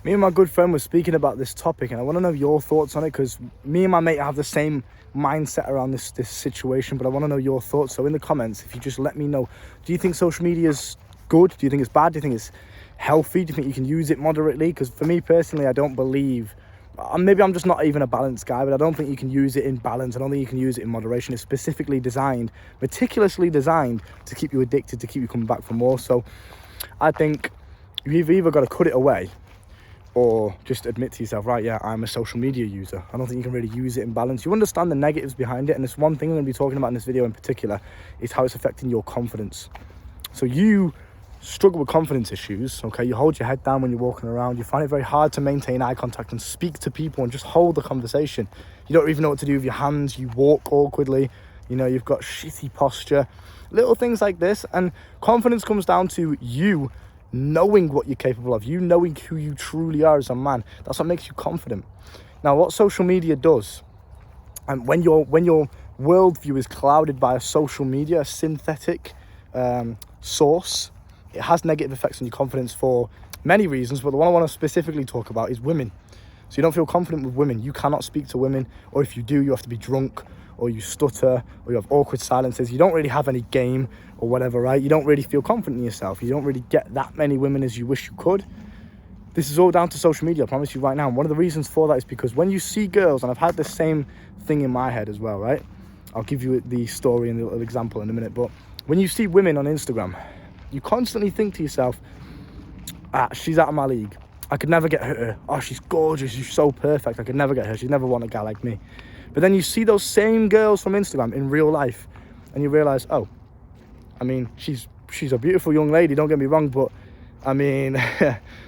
Me and my good friend were speaking about this topic, and I want to know your thoughts on it, because me and my mate have the same mindset around this situation, but I want to know your thoughts. So in the comments, if you just let me know, do you think social media is good? Do you think it's bad? Do you think it's healthy? Do you think you can use it moderately? Because for me personally, I don't believe, maybe I'm just not even a balanced guy, but I don't think you can use it in balance. I don't think you can use it in moderation. It's specifically designed, meticulously designed to keep you addicted, to keep you coming back for more. So I think you've either got to cut it away or just admit to yourself, right, yeah, I'm a social media user. I don't think you can really use it in balance. You understand the negatives behind it, and this one thing I'm going to be talking about in this video in particular is how it's affecting your confidence. So you struggle with confidence issues, okay? You hold your head down when you're walking around. You find it very hard to maintain eye contact and speak to people and just hold the conversation. You don't even know what to do with your hands. You walk awkwardly. You know, you've got shitty posture. Little things like this. And confidence comes down to you knowing what you're capable of, you knowing who you truly are as a man. That's what makes you confident. Now, what social media does, and when your worldview is clouded by a social media, a synthetic source, it has negative effects on your confidence for many reasons, but the one I want to specifically talk about is women. So you don't feel confident with women. You cannot speak to women, or if you do, you have to be drunk, or you stutter, or you have awkward silences. You don't really have any game or whatever, right? You don't really feel confident in yourself. You don't really get that many women as you wish you could. This is all down to social media, I promise you right now. And one of the reasons for that is because when you see girls, and I've had the same thing in my head as well, right? I'll give you the story and the little example in a minute. But when you see women on Instagram, you constantly think to yourself, she's out of my league. I could never get her. Oh, she's gorgeous. She's so perfect. I could never get her. She'd never want a guy like me. But then you see those same girls from Instagram in real life, and you realize, oh, I mean, she's a beautiful young lady, don't get me wrong, but I mean,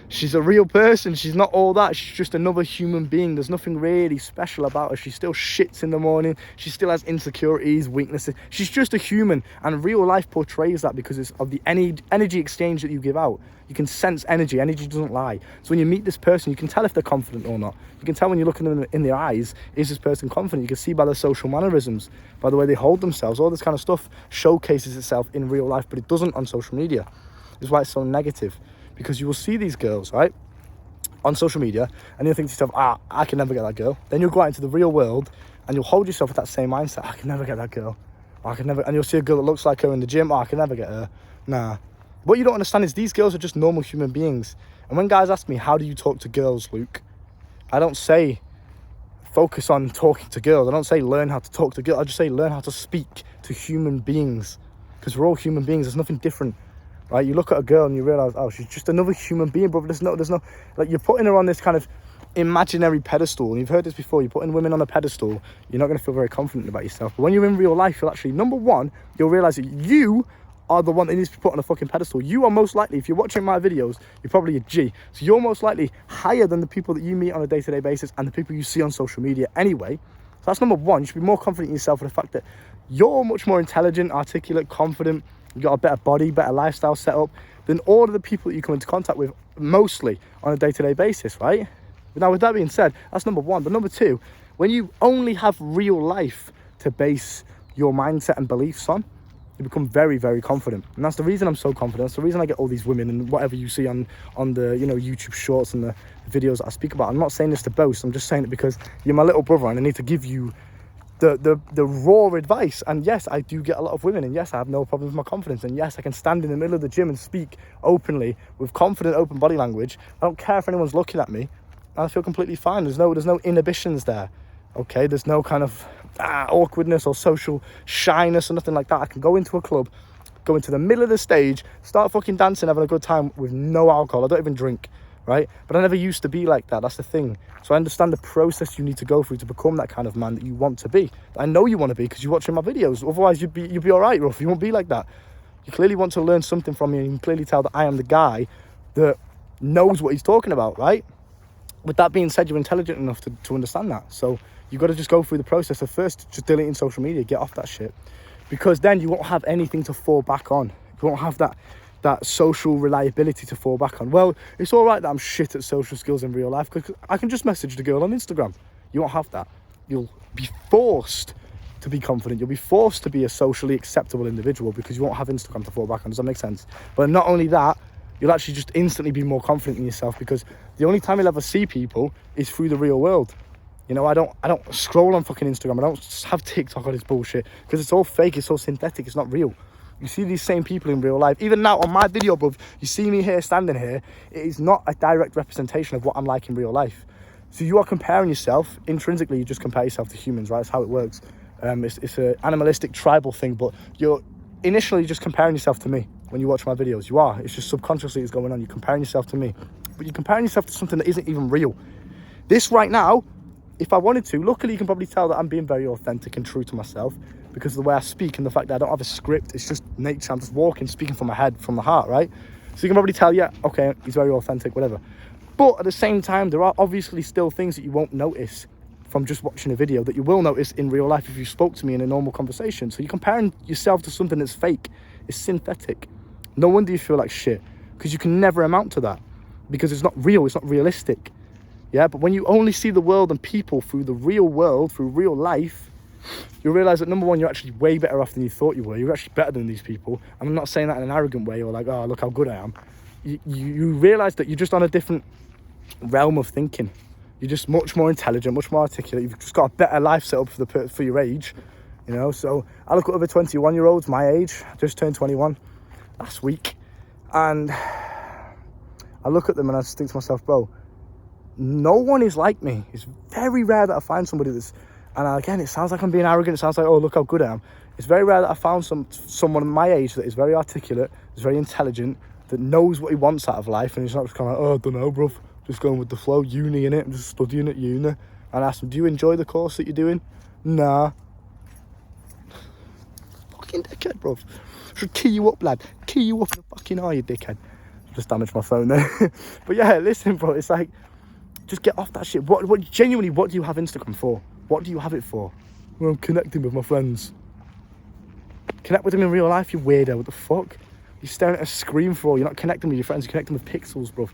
she's a real person. She's not all that. She's just another human being. There's nothing really special about her. She still shits in the morning. She still has insecurities, weaknesses. She's just a human, and real life portrays that because it's of the energy exchange that you give out. You can sense energy. Energy doesn't lie. So when you meet this person, you can tell if they're confident or not. You can tell when you look at them in their eyes, is this person confident? You can see by their social mannerisms, by the way they hold themselves. All this kind of stuff showcases itself in real life, but it doesn't on social media. This is why it's so negative, because you will see these girls, right, on social media, and you'll think to yourself, I can never get that girl. Then you'll go out into the real world, and you'll hold yourself with that same mindset. I can never get that girl. I can never. And you'll see a girl that looks like her in the gym. I can never get her. Nah. What you don't understand is these girls are just normal human beings. And when guys ask me, how do you talk to girls, Luke? I don't say focus on talking to girls. I don't say learn how to talk to girls. I just say learn how to speak to human beings, because we're all human beings. There's nothing different, right? You look at a girl and you realize, oh, she's just another human being, brother. There's no, like, you're putting her on this kind of imaginary pedestal. And you've heard this before. You're putting women on a pedestal. You're not going to feel very confident about yourself. But when you're in real life, you'll actually, number one, you'll realize that you are the one that needs to be put on a fucking pedestal. You are most likely, if you're watching my videos, you're probably a G. So you're most likely higher than the people that you meet on a day-to-day basis and the people you see on social media anyway. So that's number one. You should be more confident in yourself with the fact that you're much more intelligent, articulate, confident. You got a better body, better lifestyle setup than all of the people that you come into contact with mostly on a day-to-day basis, right? But now, with that being said, that's number one. But number two, when you only have real life to base your mindset and beliefs on, you become very, very confident. And that's the reason I'm so confident. That's the reason I get all these women and whatever you see on the, you know, YouTube shorts and the videos that I speak about. I'm not saying this to boast. I'm just saying it because you're my little brother and I need to give you the raw advice. And yes, I do get a lot of women, and yes, I have no problem with my confidence, and yes, I can stand in the middle of the gym and speak openly with confident, open body language. I don't care if anyone's looking at me. I feel completely fine. There's no inhibitions there. Okay, there's no kind of awkwardness or social shyness or nothing like that. I can go into a club, go into the middle of the stage, start fucking dancing, having a good time with no alcohol. I don't even drink, right? But I never used to be like that. That's the thing. So I understand the process you need to go through to become that kind of man that you want to be. I know you want to be because you're watching my videos. Otherwise, you'd be all right, Ruff. You won't be like that. You clearly want to learn something from me, and you can clearly tell that I am the guy that knows what he's talking about, right? With that being said, you're intelligent enough to understand that. So you've got to just go through the process of first just deleting social media, get off that shit. Because then you won't have anything to fall back on. You won't have that social reliability to fall back on. Well, it's all right that I'm shit at social skills in real life because I can just message the girl on Instagram. You won't have that. You'll be forced to be confident. You'll be forced to be a socially acceptable individual because you won't have Instagram to fall back on. Does that make sense? But not only that, You'll actually just instantly be more confident in yourself, because the only time you'll ever see people is through the real world. You know, I don't scroll on fucking Instagram. I don't have TikTok on this bullshit, because it's all fake. It's all synthetic. It's not real. You see these same people in real life. Even now on my video, bruv, you see me here, standing here. It is not a direct representation of what I'm like in real life. So you are comparing yourself. Intrinsically, you just compare yourself to humans, right? That's how it works. It's an animalistic, tribal thing, but you're initially just comparing yourself to me when you watch my videos. You are. It's just subconsciously it's going on. You're comparing yourself to me. But you're comparing yourself to something that isn't even real. This right now, if I wanted to, luckily you can probably tell that I'm being very authentic and true to myself, because of the way I speak and the fact that I don't have a script. It's just nature. I'm just walking, speaking from my head, from the heart, right? So you can probably tell, yeah, okay, he's very authentic, whatever. But at the same time, there are obviously still things that you won't notice from just watching a video that you will notice in real life if you spoke to me in a normal conversation. So you're comparing yourself to something that's fake. It's synthetic. No wonder you feel like shit, because you can never amount to that, because it's not real. It's not realistic. Yeah, but when you only see the world and people through the real world, through real life, you'll realise that, number one, you're actually way better off than you thought you were. You're actually better than these people. And I'm not saying that in an arrogant way or like, oh, look how good I am. You realise that you're just on a different realm of thinking. You're just much more intelligent, much more articulate. You've just got a better life set up for your age, you know. So I look at other 21-year-olds my age, just turned 21 last week, and I look at them and I just think to myself, bro, no one is like me. It's very rare that I find somebody that's, and again, it sounds like I'm being arrogant. It sounds like, oh, look how good I am. It's very rare that I found someone my age that is very articulate, is very intelligent, that knows what he wants out of life, and he's not just kind of like, oh, I don't know, bruv, just going with the flow, uni in it, I'm just studying at uni. And I asked him, do you enjoy the course that you're doing? Nah. Fucking dickhead, bruv. Should key you up, lad. Key you up in the fucking eye, you dickhead. Just damaged my phone there. But yeah, listen, bro, it's like, just get off that shit. Genuinely, what do you have Instagram for? What do you have it for? Well, I'm connecting with my friends. Connect with them in real life, you weirdo. What the fuck? You're staring at a screen for? You're not connecting with your friends. You're connecting with pixels, bro.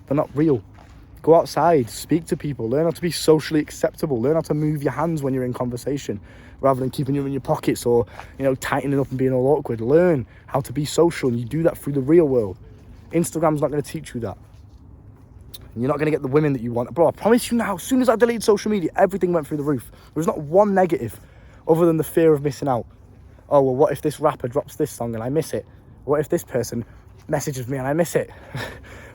They're not real. Go outside, speak to people, learn how to be socially acceptable, learn how to move your hands when you're in conversation, rather than keeping them in your pockets or, you know, tightening up and being all awkward. Learn how to be social, and you do that through the real world. Instagram's not going to teach you that. You're not going to get the women that you want. Bro, I promise you now, as soon as I deleted social media, everything went through the roof. There was not one negative other than the fear of missing out. Oh, well, what if this rapper drops this song and I miss it? What if this person messages me and I miss it?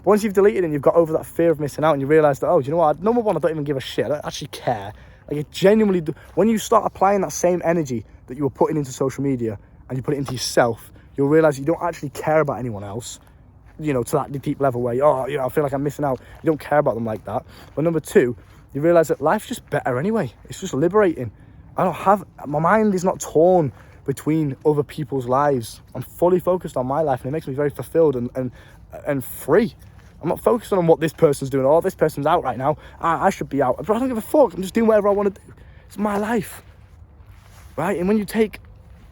Once you've deleted it and you've got over that fear of missing out, and you realise that, oh, do you know what? Number one, I don't even give a shit. I don't actually care. Like, it genuinely do. When you start applying that same energy that you were putting into social media and you put it into yourself, you'll realise you don't actually care about anyone else, you know, to that deep level where, I feel like I'm missing out. You don't care about them like that. But number two, you realise that life's just better anyway. It's just liberating. My mind is not torn between other people's lives. I'm fully focused on my life, and it makes me very fulfilled and free. I'm not focused on what this person's doing. Oh, this person's out right now. I should be out. But I don't give a fuck. I'm just doing whatever I want to do. It's my life, right? And when you take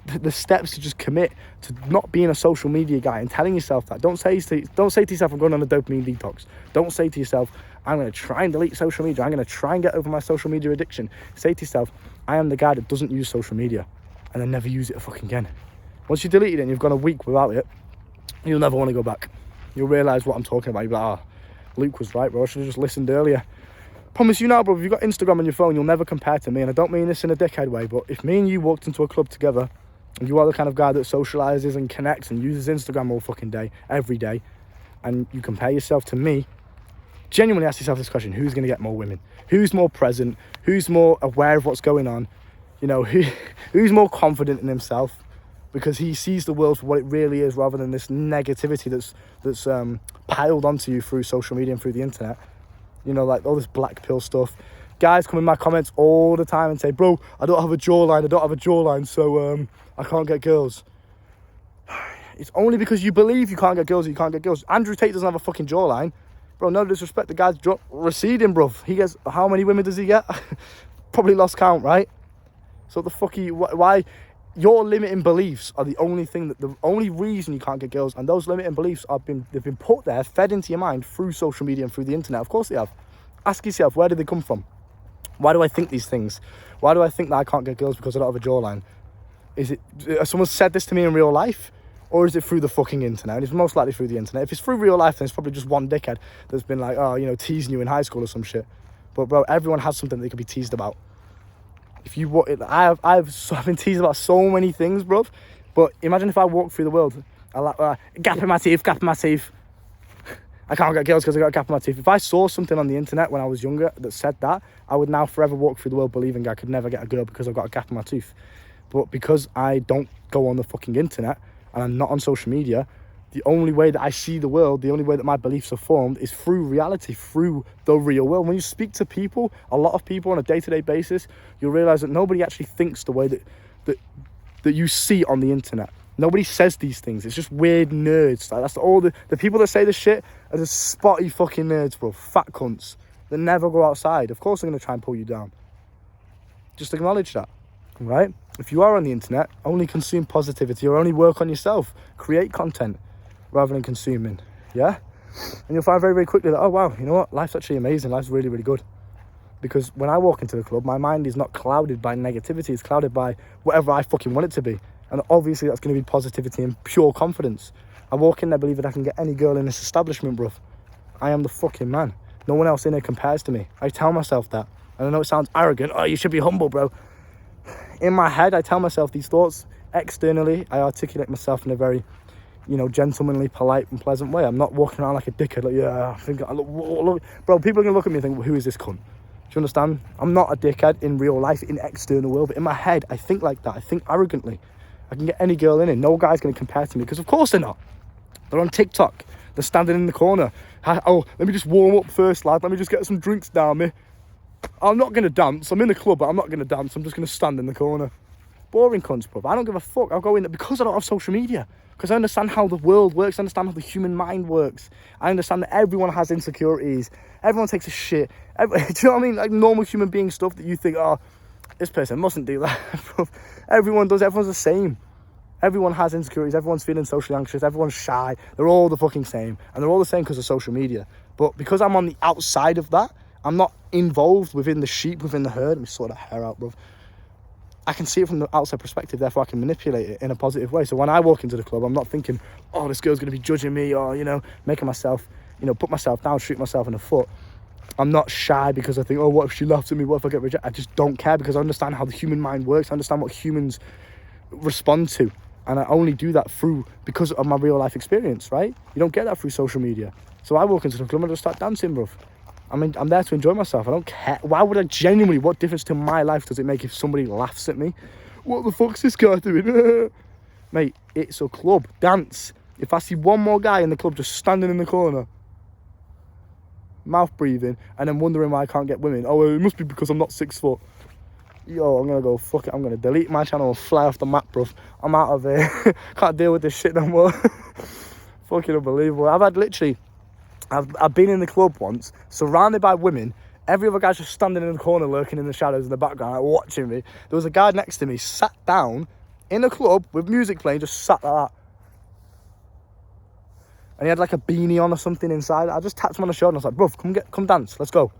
the steps to just commit to not being a social media guy and telling yourself that, don't say to yourself, I'm going on a dopamine detox. Don't say to yourself, I'm going to try and delete social media. I'm going to try and get over my social media addiction. Say to yourself, I am the guy that doesn't use social media, and then never use it fucking again. Once you delete it and you've gone a week without it, you'll never want to go back. You'll realise what I'm talking about. You'll be like, Luke was right, bro. I should have just listened earlier. Promise you now, bro, if you've got Instagram on your phone, you'll never compare to me. And I don't mean this in a dickhead way, but if me and you walked into a club together, and you are the kind of guy that socialises and connects and uses Instagram all fucking day, every day, and you compare yourself to me, genuinely ask yourself this question: who's going to get more women? Who's more present? Who's more aware of what's going on? You know, who's more confident in himself because he sees the world for what it really is, rather than this negativity that's piled onto you through social media and through the internet. You know, like all this black pill stuff. Guys come in my comments all the time and say, bro, I don't have a jawline, so I can't get girls. It's only because you believe you can't get girls that you can't get girls. Andrew Tate doesn't have a fucking jawline. Bro, no disrespect, the guy's receding, bruv. He gets, how many women does he get? Probably lost count, right? So the fuck why? Your limiting beliefs are the only reason you can't get girls, and those limiting beliefs they've been put there, fed into your mind through social media and through the internet. Of course they have. Ask yourself, where did they come from? Why do I think these things? Why do I think that I can't get girls because I don't have a jawline? Is it, someone said this to me in real life? Or is it through the fucking internet? And it's most likely through the internet. If it's through real life, then it's probably just one dickhead that's been like, oh, you know, teasing you in high school or some shit. But bro, everyone has something they could be teased about. If you want, I've been teased about so many things, bro. But imagine if I walk through the world, gap in my teeth, gap in my teeth. I can't get girls because I got a gap in my teeth. If I saw something on the internet when I was younger that said that, I would now forever walk through the world believing I could never get a girl because I've got a gap in my tooth. But because I don't go on the fucking internet and I'm not on social media, the only way that I see the world, the only way that my beliefs are formed is through reality, through the real world. When you speak to people, a lot of people on a day-to-day basis, you'll realize that nobody actually thinks the way that you see on the internet. Nobody says these things. It's just weird nerds. Like, that's all the people that say this shit are just spotty fucking nerds, bro. Fat cunts that never go outside. Of course they're going to try and pull you down. Just acknowledge that, right? If you are on the internet, only consume positivity or only work on yourself. Create content rather than consuming, yeah? And you'll find very, very quickly that, oh, wow, you know what? Life's actually amazing. Life's really, really good. Because when I walk into the club, my mind is not clouded by negativity. It's clouded by whatever I fucking want it to be. And obviously that's going to be positivity and pure confidence. I walk in there believing I can get any girl in this establishment, bruv. I am the fucking man. No one else in here compares to me. I tell myself that. And I know it sounds arrogant. Oh, you should be humble, bro. In my head, I tell myself these thoughts. Externally, I articulate myself in a very, you know, gentlemanly, polite and pleasant way. I'm not walking around like a dickhead, like, yeah, I think I look. Bro, people are going to look at me and think, well, who is this cunt? Do you understand? I'm not a dickhead in real life, in external world, but in my head, I think like that. I think arrogantly. I can get any girl in it. No guy's going to compare to me because, of course, they're not. They're on TikTok. They're standing in the corner. Oh, let me just warm up first, lad. Let me just get some drinks down me. I'm not going to dance. I'm in the club, but I'm not going to dance. I'm just going to stand in the corner. Boring cunts, bruv. I don't give a fuck. I'll go in there because I don't have social media. Because I understand how the world works. I understand how the human mind works. I understand that everyone has insecurities. Everyone takes a shit. Do you know what I mean? Like normal human being stuff that you think, oh, this person mustn't do that. Everyone does. Everyone's the same. Everyone has insecurities. Everyone's feeling socially anxious. Everyone's shy. They're all the fucking same. And they're all the same because of social media. But because I'm on the outside of that, I'm not involved within the sheep, within the herd. Let me sort that hair out, bro. I can see it from the outside perspective. Therefore, I can manipulate it in a positive way. So when I walk into the club, I'm not thinking, oh, this girl's going to be judging me or, you know, making myself, you know, put myself down, shoot myself in the foot. I'm not shy because I think, oh, what if she laughs at me? What if I get rejected? I just don't care because I understand how the human mind works. I understand what humans respond to. And I only do that because of my real life experience, right? You don't get that through social media. So I walk into the club and I just start dancing, bruv. I mean, I'm there to enjoy myself. I don't care. Why would I genuinely, what difference to my life does it make if somebody laughs at me? What the fuck's this guy doing? Mate, it's a club. Dance. If I see one more guy in the club just standing in the corner, mouth breathing, and then wondering why I can't get women. Oh, it must be because I'm not 6 foot. Yo, I'm going to go, fuck it. I'm going to delete my channel and fly off the map, bruv. I'm out of here. Can't deal with this shit no more. Fucking unbelievable. I've been in the club once, surrounded by women. Every other guy's just standing in the corner, lurking in the shadows in the background, like, watching me. There was a guy next to me, sat down in a club with music playing, just sat like that. And he had like a beanie on or something inside. I just tapped him on the shoulder and I was like, bruv, come dance, let's go.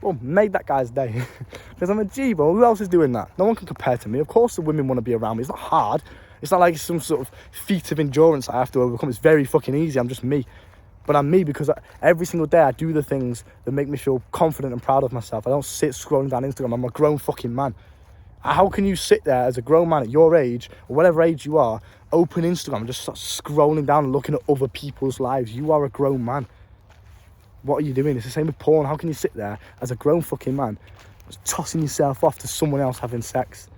Boom, made that guy's day. Because I'm a G, bro. Who else is doing that? No one can compare to me. Of course the women want to be around me. It's not hard. It's not like it's some sort of feat of endurance I have to overcome. It's very fucking easy. I'm just me. But I'm me because every single day I do the things that make me feel confident and proud of myself. I don't sit scrolling down Instagram. I'm a grown fucking man. How can you sit there as a grown man at your age, or whatever age you are, open Instagram and just start scrolling down and looking at other people's lives? You are a grown man. What are you doing? It's the same with porn. How can you sit there as a grown fucking man just tossing yourself off to someone else having sex?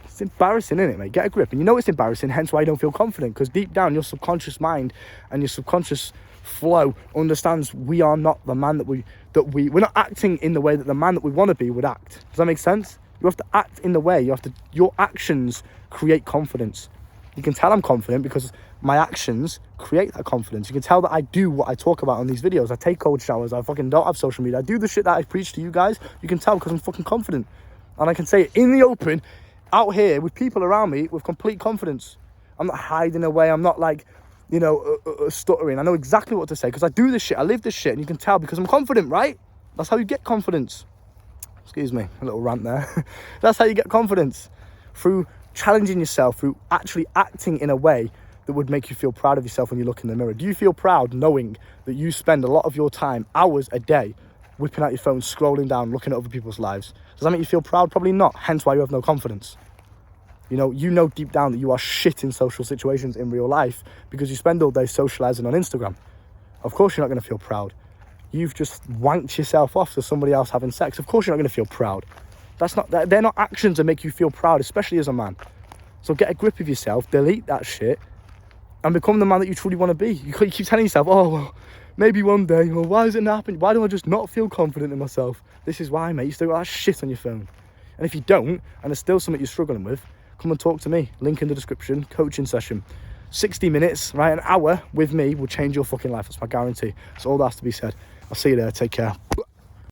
It's embarrassing, isn't it, mate? Get a grip. And you know it's embarrassing, hence why you don't feel confident, because deep down your subconscious mind and your subconscious flow understands we are not the man we're not acting in the way that the man that we want to be would act. Does that make sense? You have to act in the way, your actions create confidence. You can tell I'm confident because my actions create that confidence. You can tell that I do what I talk about on these videos. I take cold showers. I fucking don't have social media. I do the shit that I preach to you guys. You can tell because I'm fucking confident. And I can say it in the open, out here, with people around me, with complete confidence. I'm not hiding away. I'm not like, you know, stuttering. I know exactly what to say because I do this shit. I live this shit. And you can tell because I'm confident, right? That's how you get confidence. Excuse me, a little rant there. That's how you get confidence. Through challenging yourself through actually acting in a way that would make you feel proud of yourself when you look in the mirror? Do you feel proud knowing that you spend a lot of your time, hours a day, whipping out your phone, scrolling down, looking at other people's lives? Does that make you feel proud? Probably not, hence why you have no confidence. You know deep down that you are shit in social situations in real life because you spend all day socialising on Instagram. Of course you're not going to feel proud. You've just wanked yourself off to somebody else having sex. Of course you're not going to feel proud. They're not actions that make you feel proud, especially as a man. So get a grip of yourself, delete that shit, and become the man that you truly want to be. You keep telling yourself, oh, well, maybe one day, or why is it not happening? Why do I just not feel confident in myself? This is why, mate. You still got that shit on your phone. And if you don't, and there's still something you're struggling with, come and talk to me. Link in the description, coaching session. 60 minutes, right, an hour with me will change your fucking life. That's my guarantee. That's all that has to be said. I'll see you there. Take care.